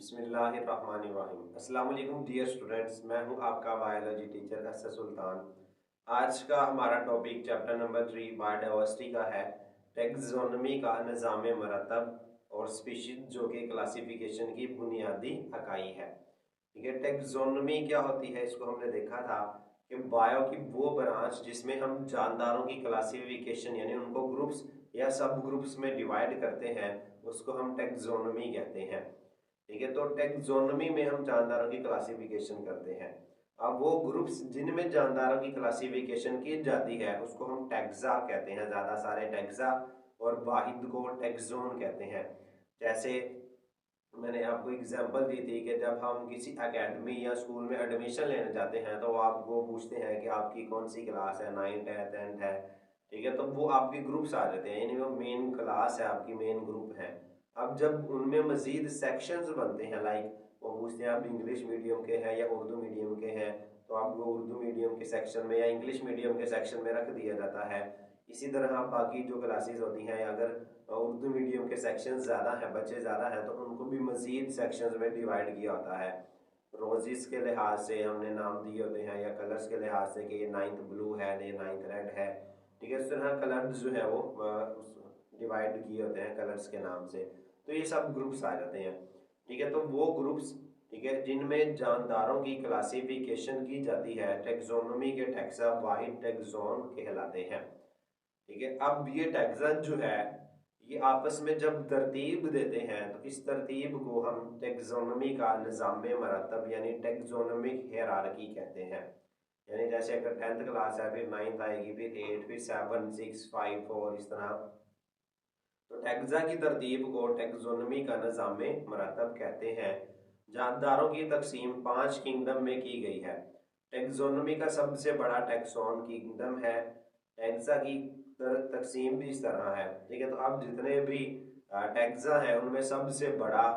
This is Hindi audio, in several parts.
बिस्मिल्लाहिर्रहमानिर्रहीम। अस्सलाम वालेकुम डियर स्टूडेंट्स, मैं हूं आपका बायोलॉजी टीचर एस सुल्तान। आज का हमारा टॉपिक चैप्टर नंबर 3 बायोडाइवर्सिटी का है। टेक्सोनोमी का निज़ाम मरतब और स्पीशीज जो कि क्लासिफिकेशन की बुनियादी इकाई है। ठीक है, टेक्सोनोमी क्या होती है इसको हमने देखा था कि बायो की वो ब्रांच जिसमें हम जानदारों की क्लासिफिकेशन यानी उनको ग्रुप्स या सब ग्रुप्स में डिवाइड करते हैं उसको हम टेक्सोनोमी कहते हैं। ठीक है, तो टेक्सोनोमी में हम जानदारों की क्लासिफिकेशन करते हैं। अब वो ग्रुप्स जिनमें जानदारों की क्लासिफिकेशन की जाती है उसको हम टैक्सा कहते हैं, ज़्यादा सारे टैक्सा, और वाहिद को टैक्सोन कहते हैं। जैसे मैंने आपको एग्जांपल दी थी कि जब हम किसी एकेडमी या स्कूल में एडमिशन लेने जाते हैं तो आपको पूछते हैं कि आपकी कौन सी क्लास है, 9th है, 10th है। ठीक है, तो वो आपके ग्रुप्स आ जाते हैं, यानी वो मेन क्लास है, आपकी मेन ग्रुप है। अब जब उनमें मजीद सेक्शंस बनते हैं, लाइक वो पूछते हैं आप इंग्लिश मीडियम के हैं या उर्दू मीडियम के हैं, तो आपको उर्दू मीडियम के सेक्शन में या इंग्लिश मीडियम के सेक्शन में रख दिया जाता है। इसी तरह बाकी जो क्लासेस होती हैं, अगर उर्दू मीडियम के सेक्शन ज़्यादा हैं, बच्चे ज़्यादा हैं, तो उनको भी मज़ीद सेक्शंस में डिवाइड किया होता है। रोजेस के लिहाज से हमने नाम दिए होते हैं या कलर्स के लिहाज से कि ये 9th ब्लू है, ये 9th रेड है। ठीक है, इस तरह कलर्स जो है वो डिवाइड किए होते हैं कलर्स के नाम से। तो ये सब ग्रुप्स आ जाते हैं। ठीक है, तो वो ग्रुप्स, ठीक है, जिनमें जानदारों की क्लासिफिकेशन की जाती है टेक्सोनोमी के टैक्सा वाहिद टेक्सोन कहलाते हैं। ठीक है, अब ये टैक्सा जो है ये आपस में जब तरतीब देते हैं तो इस तरतीब को हम टेक्सोनोमी का निज़ाम मरतब यानी टेक्सोनोमिक हायरार्की कहते हैं। यानी जैसे अगर 10th क्लास है, फिर 9th आएगी, फिर 8, फिर 7, 6, 5, 4, इस तरह। तो टैक्सा की तरतीब को टेक्सोनोमी का निज़ाम मरतब कहते हैं। जानदारों की तकसीम 5 किंगडम में की गई है। टेक्सोनोमी का सबसे बड़ा टैक्सोन किंगडम है। टैक्सा की तकसीम भी इस तरह है। ठीक है, तो अब जितने भी टैक्सा है उनमें सबसे बड़ा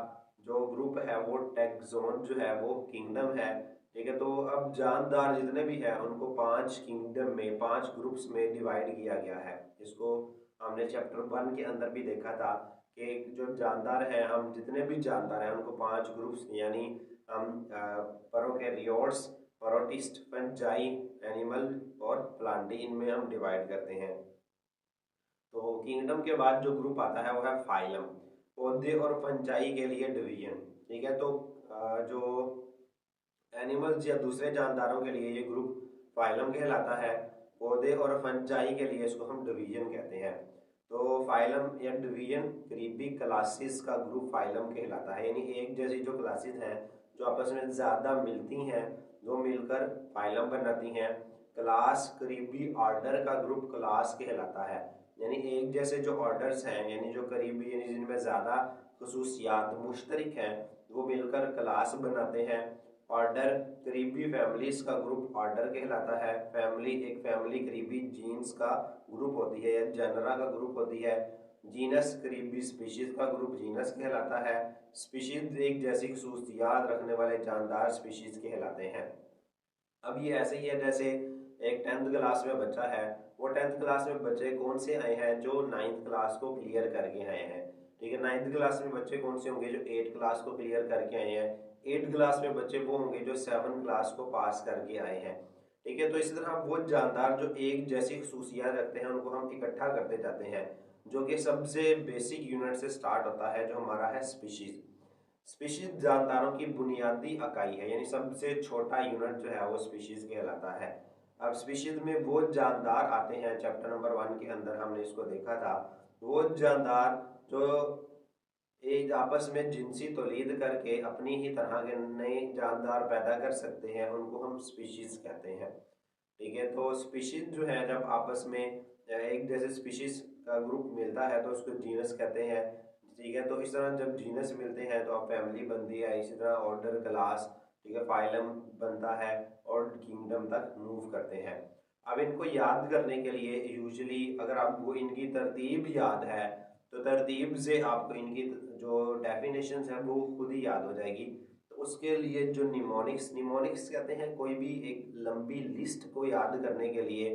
जो ग्रुप है वो टैक्सोन जो है वो किंगडम है। ठीक है, तो अब जानदार जितने भी हैं उनको 5 किंगडम में 5 ग्रुप्स में डिवाइड किया गया है। इसको हमने चैप्टर 1 के अंदर भी देखा था कि जो जानदार हैं, हम जितने भी जानदार हैं उनको 5 ग्रुप्स यानी हम प्रोकैरियोट्स, प्रोटिस्ट, फंजाई, एनिमल और प्लांटी, इनमें हम डिवाइड करते हैं। तो किंगडम के बाद जो ग्रुप आता है वो है फाइलम, पौधे और फंजाई के लिए डिवीजन। ठीक है, तो जो एनिमल्स या दूसरे जानदारों के लिए ये ग्रुप फाइलम कहलाता है। पौधे और फंजाई के लिए इसको हम डिवीजन कहते हैं। तो फाइलम या डिवीजन करीबी क्लासेस का ग्रुप फाइलम कहलाता है, यानी एक जैसी जो क्लासेस हैं जो आपस में ज़्यादा मिलती हैं जो मिलकर फाइलम बनाती हैं। क्लास करीबी ऑर्डर का ग्रुप क्लास कहलाता है, यानी एक जैसे जो ऑर्डर्स हैं यानी जो करीबी यानी जिनमें ज़्यादा खसूसियात मुश्तरक हैं वो मिलकर क्लास बनाते हैं। ऑर्डर करीबी फैमिलीज का ग्रुप ऑर्डर कहलाता है। फैमिली एक फैमिली करीबी जीन्स का ग्रुप होती है या जनरा का ग्रुप होती है। जीनस करीबी स्पीशीज का ग्रुप जीनस कहलाता है। स्पीशीज एक जैसी खसूसियात रखने वाले जानदार स्पीशीज कहलाते हैं। अब ये ऐसे ही है जैसे एक 10th क्लास में बच्चा है, वो 10th क्लास में बच्चे कौन से आए हैं जो 9th क्लास को क्लियर करके आए हैं। ठीक है, 9th क्लास में बच्चे कौन से होंगे जो 8th क्लास को क्लियर करके आए हैं। 8th क्लास में बच्चे वो होंगे जो 7th क्लास को पास करके आए हैं। ठीक है, तो इसी तरह वो जानदार जो एक जैसी खसूसियात रखते हैं उनको हम इकट्ठा करते जाते हैं, जो कि सबसे बेसिक यूनिट से स्टार्ट होता है जो हमारा है स्पीशीज। स्पीशीज जानदारों की बुनियादी इकाई है, यानी सबसे छोटा यूनिट जो है वो स्पीशीज कहलाता है। अब स्पीशीज में वो जानदार आते हैं, चैप्टर नंबर 1 के अंदर हमने इसको देखा था। वो जानदार जो एक आपस में जिनसी तौलीद करके अपनी ही तरह के नए जानदार पैदा कर सकते हैं उनको हम स्पीशीज कहते हैं। ठीक है, तो स्पीशीज जो है जब आपस में एक जैसे स्पीशीज का ग्रुप मिलता है तो उसको जीनस कहते हैं। ठीक है, तो इस तरह जब जीनस मिलते हैं तो अब फैमिली बनती है, इसी तरह ऑर्डर, क्लास, ठीक है, फाइलम बनता है और किंगडम तक मूव करते हैं। अब इनको याद करने के लिए यूजुअली अगर आपको इनकी तरतीब याद है तो तरतीब से आपको इनकी जो डेफिनेशंस है वो खुद ही याद हो जाएगी। तो उसके लिए जो निमोनिक्स निमोनिक्स कहते हैं, कोई भी एक लंबी लिस्ट को याद करने के लिए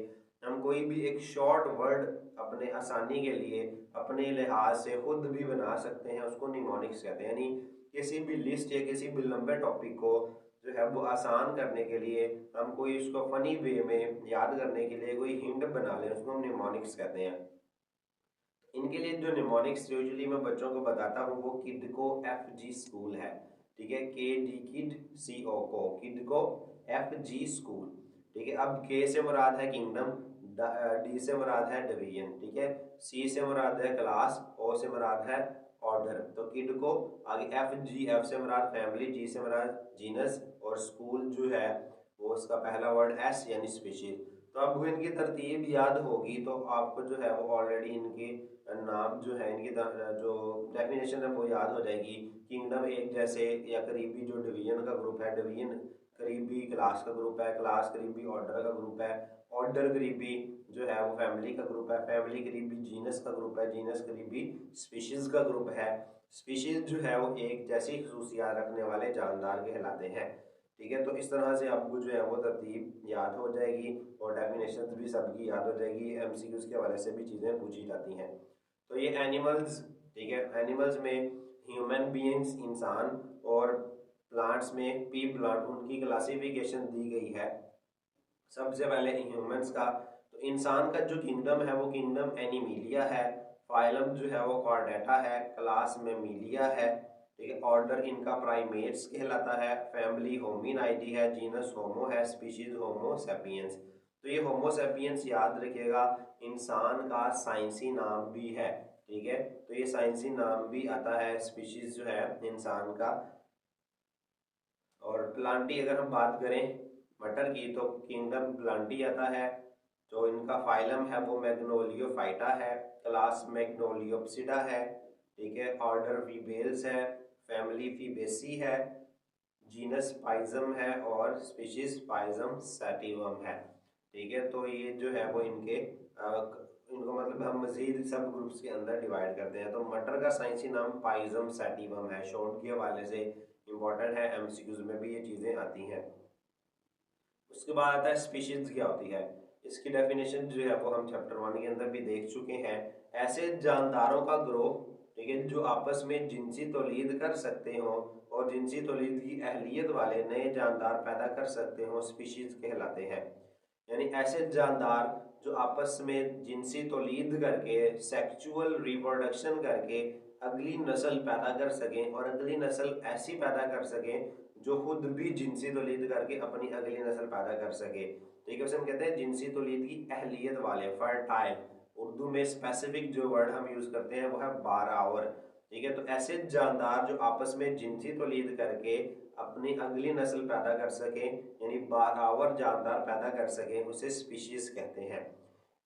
हम कोई भी एक शॉर्ट वर्ड अपने आसानी के लिए अपने लिहाज से खुद भी बना सकते हैं, उसको निमोनिक्स कहते हैं। यानी किसी भी लिस्ट या किसी भी लंबे टॉपिक को जो है वो आसान करने के लिए हम कोई उसको फनी वे में याद करने के लिए कोई हिंट बना लें, उसको हम निमोनिक्स कहते हैं। इनके लिए जो निमोनिक्स यूजुअली मैं बच्चों को बताता हूँ वो किडको FG स्कूल है, ठीक है, KD किड CO को किडको FG स्कूल, ठीक है। अब K से मुराद है किंगडम, D से मुराद है डिवीजन, ठीक है, C से मुराद है क्लास, O से मुराद है ऑर्डर। तो किडको आगे F से मुराद फैमिली, G से मुराद जीनस, और स्कूल जो है वो उसका पहला वर्ड S यानी स्पीशीज। तो अब इनकी तरतीब याद होगी तो आपको जो है वो ऑलरेडी इनके नाम जो है इनकी जो डेफिनेशन है वो याद हो जाएगी। किंगडम एक जैसे या करीबी जो डिवीजन का ग्रुप है, डिवीजन करीबी क्लास का ग्रुप है, क्लास करीबी ऑर्डर का ग्रुप है, ऑर्डर करीबी जो है वो फैमिली का ग्रुप है, फैमिली करीबी जीनस का ग्रुप है, जीनस करीबी स्पीशीज का ग्रुप है। स्पीशीज जो है वो एक जैसी खसूसियात रखने वाले जानदार कहलाते हैं, ठीक है। तो इस तरह से आपको जो है वो तरतीब याद हो जाएगी और डेफिनेशन भी सबकी याद हो जाएगी। MCQs के हवाले से भी चीज़ें पूछी जाती हैं। तो ये एनिमल्स, ठीक है, एनिमल्स में ह्यूमन बीइंग्स इंसान, और प्लांट्स में पी प्लांट, उनकी क्लासिफिकेशन दी गई है। सबसे पहले ह्यूमंस का, तो इंसान का जो किंगडम है वो किंगडम एनिमीलिया है, फाइलम जो है वो कॉर्डेटा है, क्लास में मीलिया है, ठीक है, ऑर्डर इनका प्राइमेट्स कहलाता है, फैमिली होमिनाइडी है, जीनस होमो है, स्पीशीज होमो सेपियंस। तो ये होमो सेपियंस याद रखिएगा इंसान का साइंसी नाम भी है, ठीक है, तो ये साइंसी नाम भी आता है स्पीशीज जो है इंसान का। और प्लांटी अगर हम बात करें मटर की तो किंगडम प्लांटी आता है, जो इनका फाइलम है वो मैग्नोलियोफाइटा है, क्लास मैग्नोलियोप्सिडा है, ठीक है, ऑर्डर फीबेल्स है, फैमिली फीबेसी है, जीनस पाइजम है और स्पीशीज पाइजम सैटिवम है, ठीक है। तो ये जो है वो इनको मतलब हम मजीद सब ग्रुप्स के अंदर डिवाइड करते हैं। तो मटर का साइंसी नाम पाइजम सैटिवम है, शॉर्ट के हवाले से इम्पोर्टेंट है, MCQs में भी ये चीज़ें आती हैं। उसके बाद आता है स्पीशीज क्या होती है। इसकी डेफिनेशन जो है वो हम चैप्टर 1 के अंदर भी देख चुके हैं। ऐसे जानदारों का ग्रोह, ठीक है, जो आपस में जिनसी तौलीद कर सकते हो और जिनसी तौलीद की अहलियत वाले नए जानदार पैदा कर सकते हो, स्पीशीज कहलाते हैं। यानी ऐसे जानदार जो आपस में जिनसी तौलीद करके सेक्सुअल रिप्रोडक्शन करके अगली नस्ल पैदा कर सकें, और अगली नस्ल ऐसी पैदा कर सकें जो खुद भी जिनसी तौलीद करके अपनी अगली नस्ल पैदा कर सके, ठीक है, उसे हम कहते हैं जिनसी तौलीद की अहलियत वाले, फर्टाइल। उर्दू में स्पेसिफिक जो वर्ड हम यूज़ करते हैं वो है बारावर, ठीक है। तो ऐसे जानदार जो आपस में जिनसी तौलीद करके अपनी अगली नस्ल पैदा कर सकें, यानी बारावर जानदार पैदा कर सकें, उसे स्पीशीज कहते हैं।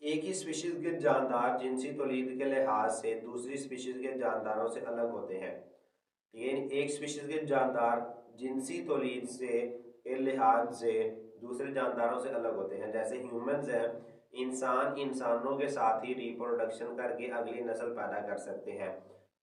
एक ही स्पीशीज के जानदार जिनसी तौलीद के लिहाज से दूसरी स्पीशीज के जानदारों से अलग होते हैं, ठीक है। एक स्पीशीज के जानदार जिनसी तौलीद से के लिहाज से दूसरे जानदारों से अलग होते हैं। जैसे ह्यूमंस हैं, इंसान इंसानों के साथ ही रिप्रोडक्शन करके अगली नस्ल पैदा कर सकते हैं।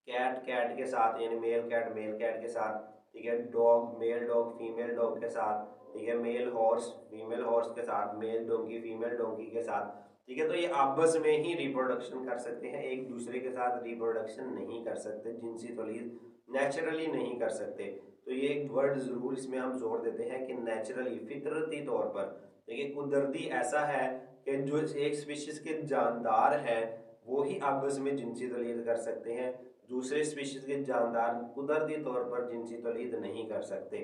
कैट कैट के साथ यानी मेल कैट के साथ, ठीक है, dog mail dog female dog के साथ, ठीक है, मेल हॉर्स फीमेल हॉर्स के साथ, मेल डोंकी फीमेल डोंकी के साथ, ठीक है। तो ये आपस में ही रिप्रोडक्शन कर सकते हैं, एक दूसरे के साथ रिप्रोडक्शन नहीं कर सकते, जिनसी तौलीद नेचुरली नहीं कर सकते। तो ये एक वर्ड ज़रूर इसमें हम जोर देते हैं कि नेचुरली, फितरती तौर पर, देखिए कुदरती ऐसा है कि जो एक स्पीशीज के जानदार हैं वो ही आपस में जिनसी तौलीद कर सकते हैं, दूसरे स्पीशीज के जानदार कुदरती तौर पर जिनसी तौलीद नहीं कर सकते।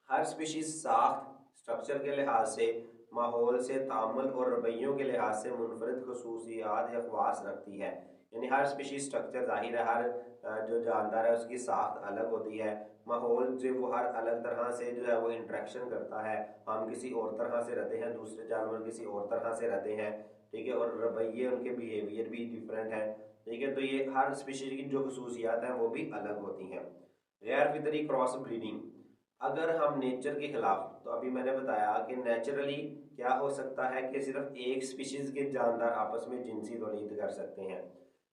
हर स्पीशीज साख्त, स्ट्रक्चर के लिहाज से, माहौल से, तामुल और रवैयों के लिहाज से मुनफरद खसूसियात या ख्वास रखती है। यानी हर स्पीशीज स्ट्रक्चर ज़ाहिर है, हर जो जानदार है उसकी साख्त अलग होती है, माहौल जो वो हर अलग तरह से जो है वो इंट्रैक्शन करता है, हम किसी और तरह से रहते हैं, दूसरे जानवर किसी और तरह से रहते हैं, ठीक है, और रवैये उनके बिहेवियर भी डिफरेंट है, ठीक है। तो ये हर स्पीशीज की जो खसूसियात हैं वो भी अलग होती हैं। गैर फितरी क्रॉस ब्रीडिंग, अगर हम नेचर के खिलाफ, तो अभी मैंने बताया कि नेचुरली क्या हो सकता है कि सिर्फ एक स्पीशीज के जानदार आपस में जिनसी तौलीद कर सकते हैं,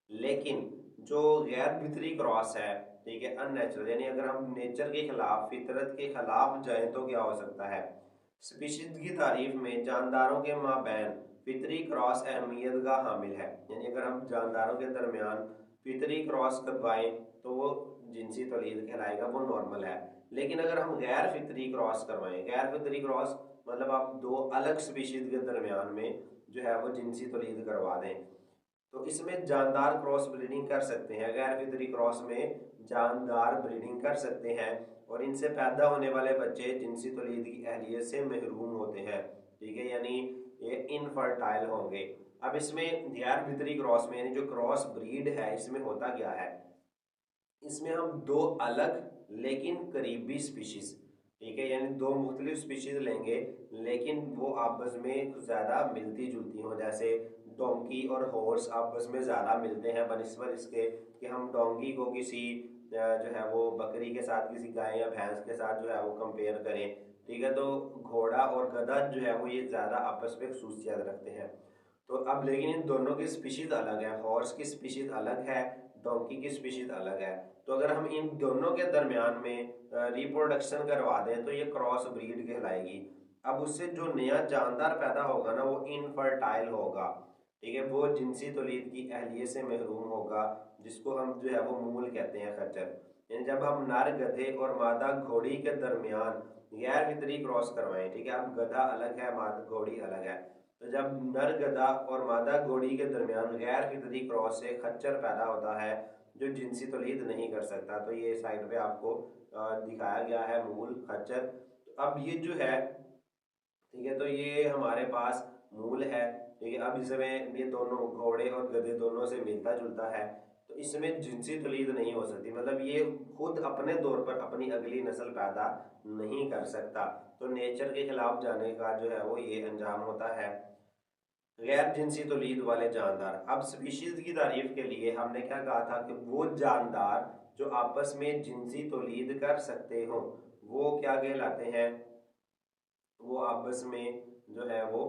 लेकिन जो गैर फितरी क्रॉस है, ठीक है, अननेचुरल, यानी अगर हम नेचर के खिलाफ, फितरत के खिलाफ जाएं तो क्या हो सकता है। स्पीशीज की तारीफ में जानदारों के माबैन फितरी क्रॉस अहमियत का हामिल है, यानी अगर हम जानदारों के दरमियान फितरी क्रॉस करवाएं तो वो जिनसी तौलीद कहलाएगा वो नॉर्मल है। लेकिन अगर हम गैर फितरी क्रॉस करवाएं, गैर फितरी क्रॉस मतलब आप दो अलग स्पीशीज के दरमियान में जो है वो जिनसी तौलीद करवा दें, तो इसमें जानदार क्रॉस ब्रीडिंग कर सकते हैं। गैर फितरी क्रॉस में जानदार ब्रीडिंग कर सकते हैं और इनसे पैदा होने वाले बच्चे जिनसी तौलीद की अहलियत से महरूम होते हैं, ठीक है, यानी ये इनफर्टाइल होंगे। अब इसमें गैर फितरी क्रॉस में यानी जो क्रॉस ब्रीड है इसमें होता क्या है, इसमें हम दो अलग लेकिन करीबी स्पीशीज, ठीक है, यानी दो मुख्तलिफ स्पीशीज लेंगे लेकिन वो आपस में ज़्यादा मिलती जुलती हों। जैसे डोंकी और हॉर्स आपस में ज़्यादा मिलते हैं बनिस्बत इसके कि हम डोंकी को किसी जो है वो बकरी के साथ, किसी गाय या भैंस के साथ जो है वो कंपेयर करें, ठीक है। तो घोड़ा और गधा जो है वो ये ज़्यादा आपस में खसूसियत रखते हैं। तो अब लेकिन इन दोनों की स्पीशीज अलग है, हॉर्स की स्पीशीज अलग है, डोंकी की स्पीशीज अलग है। तो अगर हम इन दोनों के दरमियान में रिप्रोडक्शन करवा दें तो ये क्रॉस ब्रीड कहलाएगी। अब उससे जो नया जानदार पैदा होगा ना वो इनफर्टाइल होगा, ठीक है, वो जिनसी तौलीद की अहलियत से महरूम होगा, जिसको हम जो है वो मूल कहते हैं, खच्चर। यानी जब हम नर गधे और मादा घोड़ी के दरमियान गैर फितरी क्रॉस करवाएं, ठीक है, अब गधा अलग है, मादा घोड़ी अलग है, तो जब नर गधा और मादा घोड़ी के दरमियान गैर फितरी क्रॉस से खच्चर पैदा होता है जो जिनसी तौलीद नहीं कर सकता, तो ये साइड पे आपको दिखाया गया है मूल खच्चर। तो अब ये जो है, ठीक है, तो ये हमारे पास मूल है, ठीक है। अब इसमें ये दोनों घोड़े और गधे दोनों से मिलता जुलता है, तो इसमें जिनसी तौलीद नहीं हो सकती, मतलब ये खुद अपने तौर पर अपनी अगली नस्ल पैदा नहीं कर सकता। तो नेचर के खिलाफ जाने का जो है वो ये अंजाम होता है। गैर जिनसी तौलीद वाले जानदार, अब स्पीशीज की तारीफ के लिए हमने क्या कहा था कि वो जानदार जो आपस में जिनसी तौलीद कर सकते हो वो क्या कहलाते हैं, वो आपस में जो है वो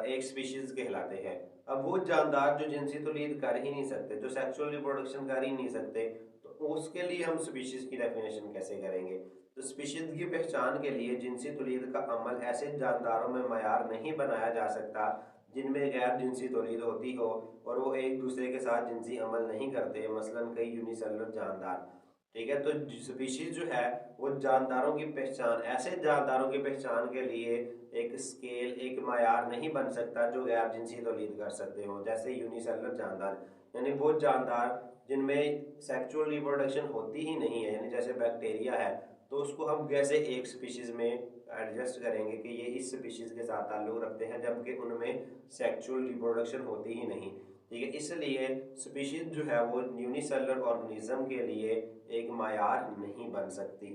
एक स्पीशीज कहलाते हैं। अब वो जानदार जो जिनसी तौलीद कर ही नहीं सकते, जो सेक्सुअल रिप्रोडक्शन कर ही नहीं सकते, तो उसके लिए हम स्पीशीज की डेफिनेशन कैसे करेंगे। तो स्पीशीज की पहचान के लिए जिनसी तौलीद का अमल ऐसे जानदारों में मयार नहीं बनाया जा सकता जिनमें गैर जिनसी तौलीद होती हो और वो एक दूसरे के साथ जिनसी अमल नहीं करते, मसलन कई यूनिसेलुलर जानदार, ठीक है। तो स्पीशीज जो है वो जानदारों की पहचान, ऐसे जानदारों की पहचान के लिए एक स्केल, एक मायार नहीं बन सकता जो गैर जिनसी तौलीद कर सकते हो, जैसे यूनिसेलुलर जानदार, यानी वो जानदार जिनमें सेक्सुअल रिप्रोडक्शन होती ही नहीं है, यानी जैसे बैक्टीरिया है, तो उसको हम कैसे एक स्पीशीज में एडजस्ट करेंगे कि ये इस स्पीशीज के साथ ताल्लुक रखते हैं जबकि उनमें सेक्सुअल रिप्रोडक्शन होती ही नहीं, ठीक है। इसलिए स्पीशीज जो है वो यूनिसेलुलर ऑर्गेनिज्म के लिए एक मायार नहीं बन सकती।